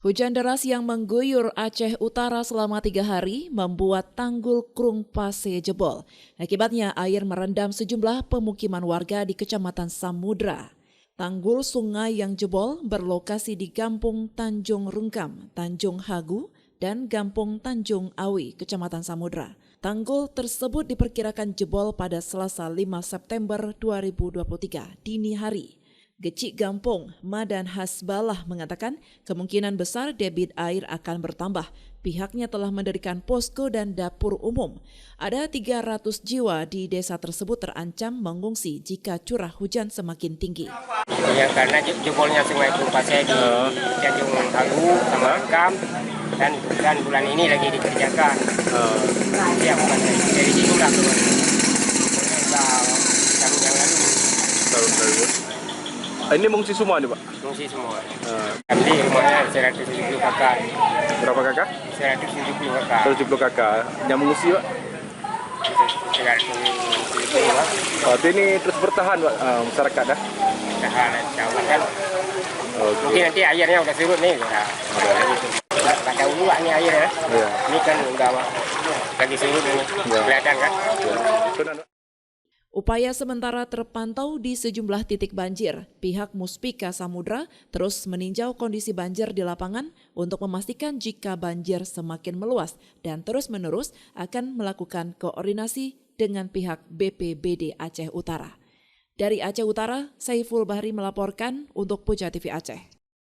Hujan deras yang mengguyur Aceh Utara selama 3 hari membuat tanggul Krung Pase jebol. Akibatnya air merendam sejumlah pemukiman warga di Kecamatan Samudra. Tanggul sungai yang jebol berlokasi di Kampung Tanjung Rungkam, Tanjung Hagu, dan Kampung Tanjung Awi, Kecamatan Samudra. Tanggul tersebut diperkirakan jebol pada Selasa 5 September 2023 dini hari. Gecik Gampong, Madan Hasbalah mengatakan kemungkinan besar debit air akan bertambah. Pihaknya telah mendirikan posko dan dapur umum. Ada 300 jiwa di desa tersebut terancam mengungsi jika curah hujan semakin tinggi. Ya, karena jebolnya sungai Krung Pase di Tanjung Hagu sama Rungkam dan bulan ini lagi dikerjakan. Ya, bukan dari situlah tahun yang lalu. Ini mengungsi semua nih, Pak? Mengungsi semua. Kami rumahnya 170 kakak. Berapa kakak? 170 kakak. 170 kakak. Yang mengungsi, Pak? 170 Pak. Oh, ini terus bertahan, Pak, masyarakat dah? Tahan, insyaAllah kan. Mungkin nanti airnya udah surut nih. Nggak tahu juga nih airnya. Iya. Ini kan udah lagi surut ini. Kelihatan kan? Upaya sementara terpantau di sejumlah titik banjir. Pihak Muspika Samudra terus meninjau kondisi banjir di lapangan untuk memastikan jika banjir semakin meluas dan terus-menerus akan melakukan koordinasi dengan pihak BPBD Aceh Utara. Dari Aceh Utara, Saiful Bahri melaporkan untuk Puja TV Aceh.